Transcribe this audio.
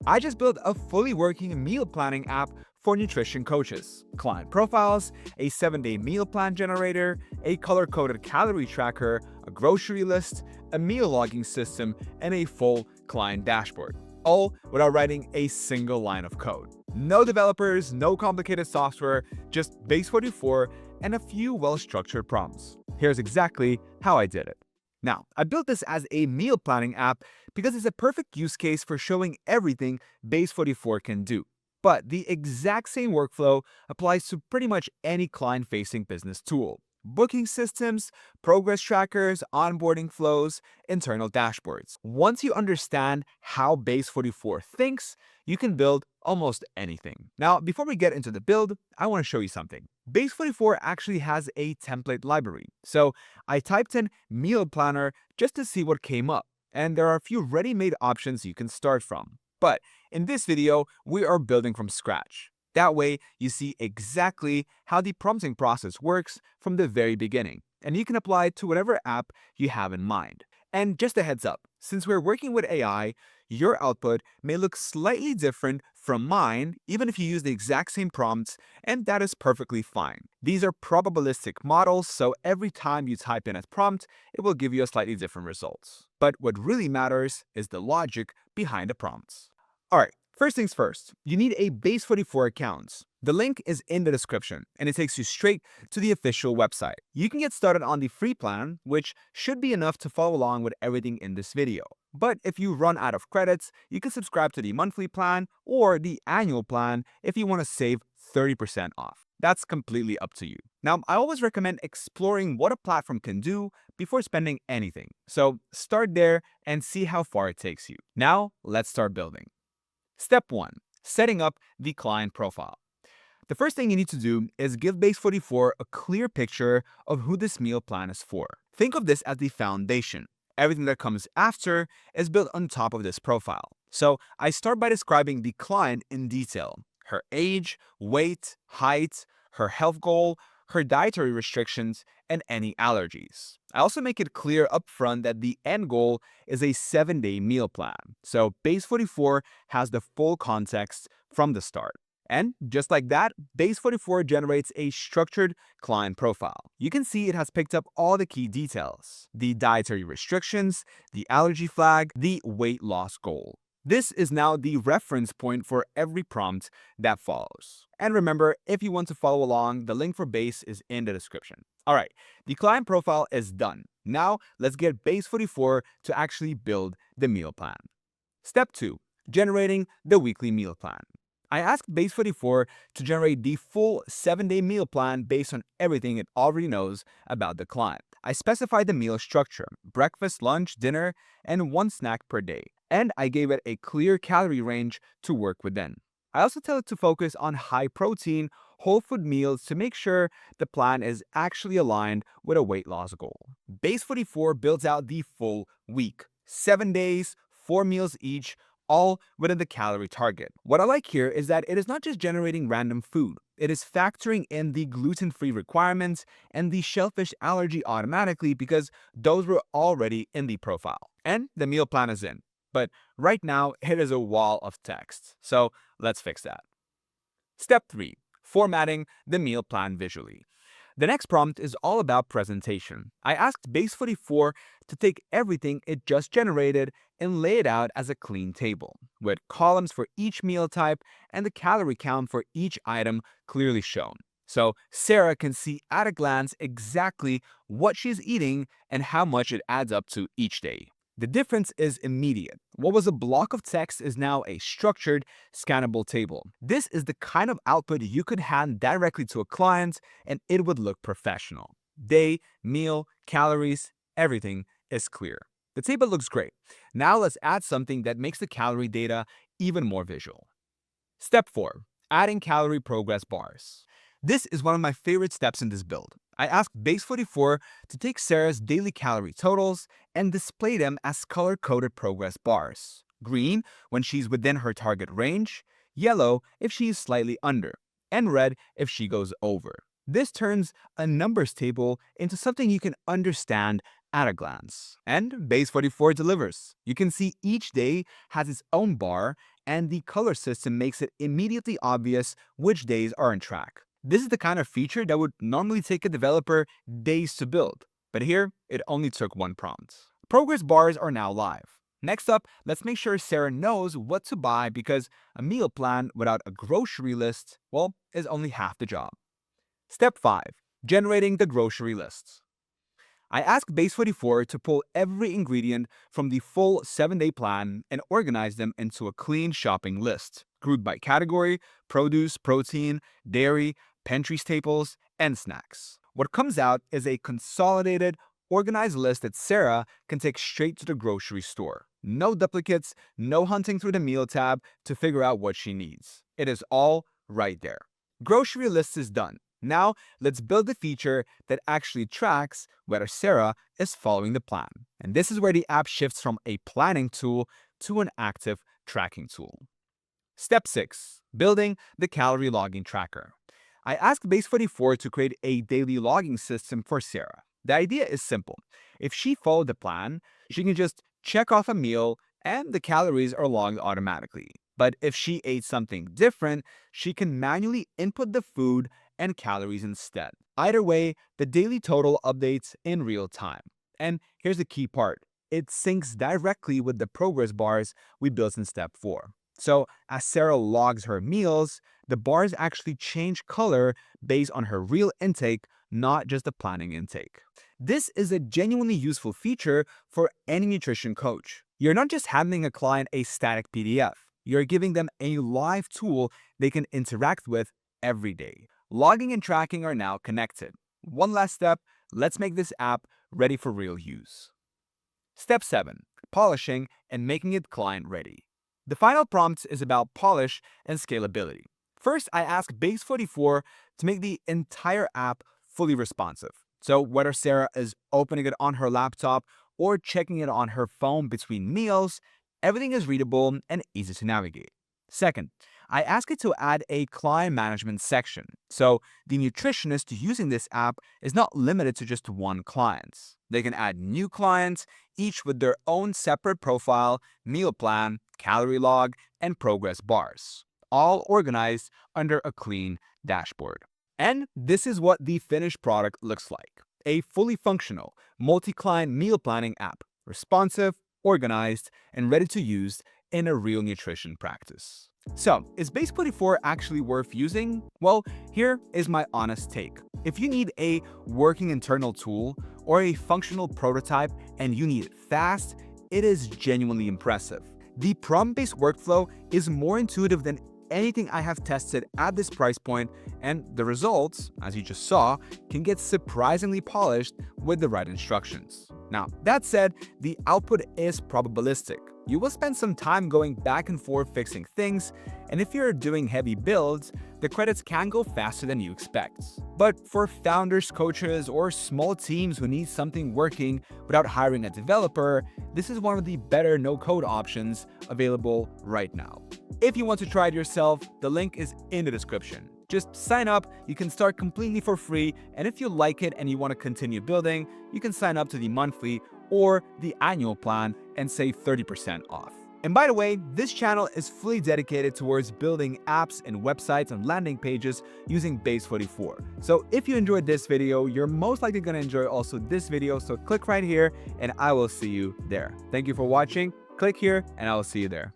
I just built a fully working meal planning app for nutrition coaches, client profiles, a 7-day meal plan generator, a color-coded calorie tracker, a grocery list, a meal logging system, and a full client dashboard, all without writing a single line of code. No developers, no complicated software, just base 44 and a few well-structured prompts. Here's exactly how I did it. Now, I built this as a meal planning app because it's a perfect use case for showing everything Base 44 can do. But the exact same workflow applies to pretty much any client-facing business tool. Booking systems, progress trackers, onboarding flows, internal dashboards. Once you understand how Base 44 thinks, you can build almost anything. Now, before we get into the build, I want to show you something. Base 44 actually has a template library. So I typed in meal planner just to see what came up, and there are a few ready-made options you can start from. But in this video, we are building from scratch. That way, you see exactly how the prompting process works from the very beginning, and you can apply it to whatever app you have in mind. And just a heads up, since we're working with AI, your output may look slightly different from mine, even if you use the exact same prompts, and that is perfectly fine. These are probabilistic models, so every time you type in a prompt, it will give you a slightly different results. But what really matters is the logic behind the prompts. Alright, first things first, you need a Base 44 account. The link is in the description, and it takes you straight to the official website. You can get started on the free plan, which should be enough to follow along with everything in this video. But if you run out of credits, you can subscribe to the monthly plan or the annual plan if you want to save 30% off. That's completely up to you. Now, I always recommend exploring what a platform can do before spending anything. So start there and see how far it takes you. Now, let's start building. Step 1. Setting up the client profile. The first thing you need to do is give Base 44 a clear picture of who this meal plan is for. Think of this as the foundation. Everything that comes after is built on top of this profile. So I start by describing the client in detail: her age, weight, height, her health goal, her dietary restrictions, and any allergies. I also make it clear upfront that the end goal is a 7-day meal plan. So Base 44 has the full context from the start. And just like that, Base 44 generates a structured client profile. You can see it has picked up all the key details: the dietary restrictions, the allergy flag, the weight loss goal. This is now the reference point for every prompt that follows. And remember, if you want to follow along, the link for Base is in the description. Alright, the client profile is done. Now, let's get Base 44 to actually build the meal plan. Step 2. Generating the weekly meal plan. I asked Base 44 to generate the full 7-day meal plan based on everything it already knows about the client. I specified the meal structure: breakfast, lunch, dinner, and one snack per day. And I gave it a clear calorie range to work within. I also tell it to focus on high protein, whole food meals to make sure the plan is actually aligned with a weight loss goal. Base 44 builds out the full week: 7 days, 4 meals each, all within the calorie target. What I like here is that it is not just generating random food. It is factoring in the gluten-free requirements and the shellfish allergy automatically because those were already in the profile. And the meal plan is in. But right now, it is a wall of text. So let's fix that. Step 3. Formatting the meal plan visually. The next prompt is all about presentation. I asked Base 44 to take everything it just generated and lay it out as a clean table, with columns for each meal type and the calorie count for each item clearly shown. So Sarah can see at a glance exactly what she's eating and how much it adds up to each day. The difference is immediate. What was a block of text is now a structured, scannable table. This is the kind of output you could hand directly to a client and it would look professional. Day, meal, calories, everything is clear. The table looks great. Now let's add something that makes the calorie data even more visual. Step 4. Adding calorie progress bars. This is one of my favorite steps in this build. I asked Base 44 to take Sarah's daily calorie totals and display them as color-coded progress bars. Green when she's within her target range, yellow if she is slightly under, and red if she goes over. This turns a numbers table into something you can understand at a glance. And Base 44 delivers. You can see each day has its own bar and the color system makes it immediately obvious which days are on track. This is the kind of feature that would normally take a developer days to build, but here it only took one prompt. Progress bars are now live. Next up, let's make sure Sarah knows what to buy because a meal plan without a grocery list, well, is only half the job. Step 5. Generating the grocery lists. I asked Base44 to pull every ingredient from the full 7-day plan and organize them into a clean shopping list, grouped by category, produce, protein, dairy, pantry staples, and snacks. What comes out is a consolidated, organized list that Sarah can take straight to the grocery store. No duplicates, no hunting through the meal tab to figure out what she needs. It is all right there. Grocery list is done. Now, let's build a feature that actually tracks whether Sarah is following the plan. And this is where the app shifts from a planning tool to an active tracking tool. Step 6. Building the calorie logging tracker. I asked Base44 to create a daily logging system for Sarah. The idea is simple. If she followed the plan, she can just check off a meal and the calories are logged automatically. But if she ate something different, she can manually input the food and calories instead. Either way, the daily total updates in real time. And here's the key part. It syncs directly with the progress bars we built in step 4. So as Sarah logs her meals, the bars actually change color based on her real intake, not just the planning intake. This is a genuinely useful feature for any nutrition coach. You're not just handing a client a static PDF. You're giving them a live tool they can interact with every day. Logging and tracking are now connected. One last step, let's make this app ready for real use. Step 7. Polishing and making it client ready. The final prompt is about polish and scalability. First, I asked Base44 to make the entire app fully responsive. So whether Sarah is opening it on her laptop or checking it on her phone between meals, everything is readable and easy to navigate. Second, I asked it to add a client management section. So the nutritionist using this app is not limited to just one client. They can add new clients, each with their own separate profile, meal plan, calorie log, and progress bars, all organized under a clean dashboard. And this is what the finished product looks like. A fully functional, multi-client meal planning app, responsive, organized, and ready to use in a real nutrition practice. So, is Base44 actually worth using? Well, here is my honest take. If you need a working internal tool or a functional prototype and you need it fast, it is genuinely impressive. The prompt-based workflow is more intuitive than anything I have tested at this price point, and the results, as you just saw, can get surprisingly polished with the right instructions. Now, that said, the output is probabilistic. You will spend some time going back and forth fixing things, and if you're doing heavy builds, the credits can go faster than you expect. But for founders, coaches, or small teams who need something working without hiring a developer, this is one of the better no-code options available right now. If you want to try it yourself, the link is in the description. Just sign up, you can start completely for free, and if you like it and you want to continue building, you can sign up to the monthly or the annual plan and save 30% off. And by the way, this channel is fully dedicated towards building apps and websites and landing pages using Base44. So if you enjoyed this video, you're most likely going to enjoy also this video, so click right here and I will see you there. Thank you for watching, click here and I will see you there.